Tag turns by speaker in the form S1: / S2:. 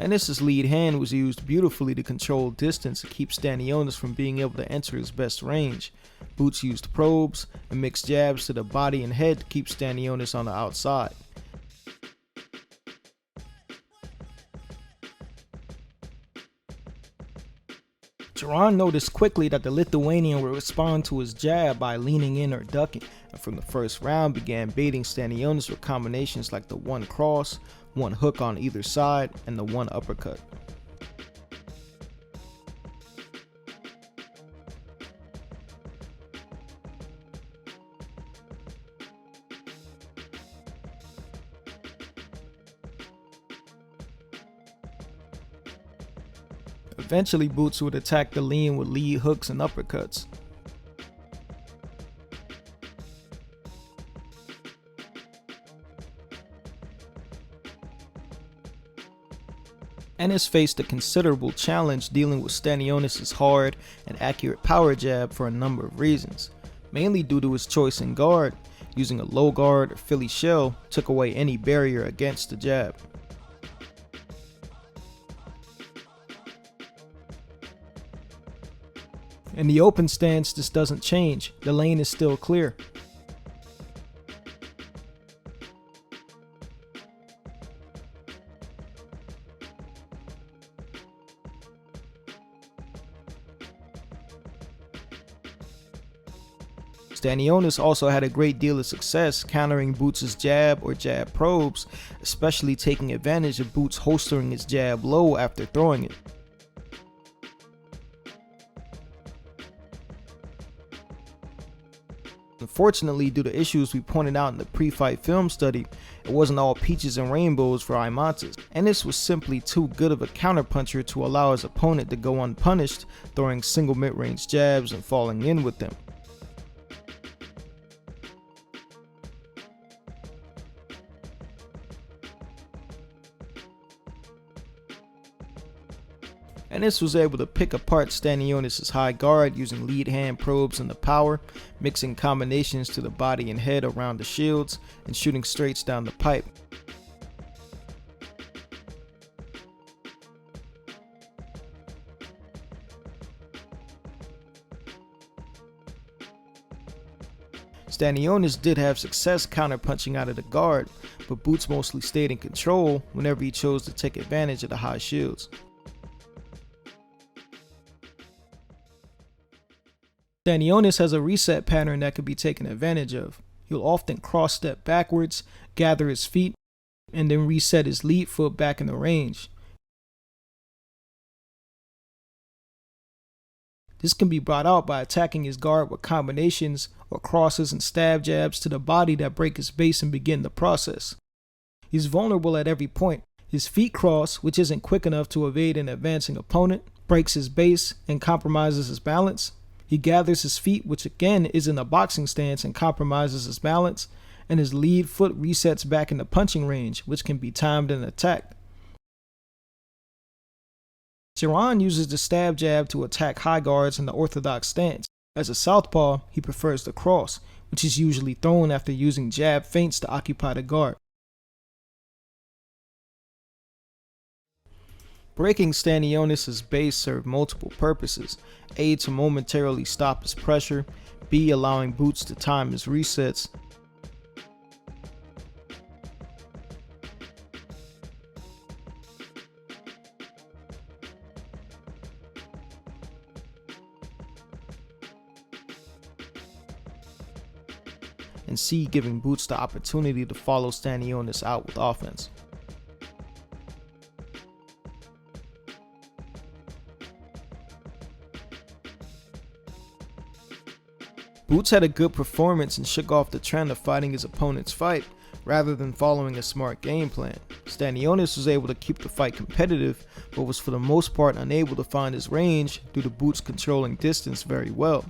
S1: Ennis' lead hand was used beautifully to control distance and keep Stanionis from being able to enter his best range. Boots used probes and mixed jabs to the body and head to keep Stanionis on the outside. Jaron noticed quickly that the Lithuanian would respond to his jab by leaning in or ducking, and from the first round began baiting Stanionis with combinations like the one cross, one hook on either side, and the one uppercut. Eventually, Boots would attack the lean with lead hooks and uppercuts. Ennis faced a considerable challenge dealing with Stanionis' hard and accurate power jab for a number of reasons, mainly due to his choice in guard. Using a low guard or Philly shell took away any barrier against the jab. In the open stance, this doesn't change. The lane is still clear. Stanionis also had a great deal of success countering Boots' jab or jab probes, especially taking advantage of Boots holstering his jab low after throwing it. Unfortunately, due to issues we pointed out in the pre-fight film study, it wasn't all peaches and rainbows for Imantas. Ennis was simply too good of a counterpuncher to allow his opponent to go unpunished, throwing single mid-range jabs and falling in with them. Ennis was able to pick apart Stanionis' high guard using lead hand probes and the power, mixing combinations to the body and head around the shields, and shooting straights down the pipe. Stanionis did have success counterpunching out of the guard, but Boots mostly stayed in control whenever he chose to take advantage of the high shields. Stanionis has a reset pattern that can be taken advantage of. He'll often cross step backwards, gather his feet, and then reset his lead foot back in the range. This can be brought out by attacking his guard with combinations or crosses and stab jabs to the body that break his base and begin the process. He's vulnerable at every point. His feet cross, which isn't quick enough to evade an advancing opponent, breaks his base and compromises his balance. He gathers his feet, which again is in a boxing stance and compromises his balance, and his lead foot resets back in the punching range, which can be timed and attacked. Jaron uses the stab jab to attack high guards in the orthodox stance. As a southpaw, he prefers the cross, which is usually thrown after using jab feints to occupy the guard. Breaking Stanionis' base served multiple purposes: A, to momentarily stop his pressure, B, allowing Boots to time his resets, and C, giving Boots the opportunity to follow Stanionis out with offense. Boots had a good performance and shook off the trend of fighting his opponent's fight, rather than following a smart game plan. Stanionis was able to keep the fight competitive, but was for the most part unable to find his range due to Boots controlling distance very well.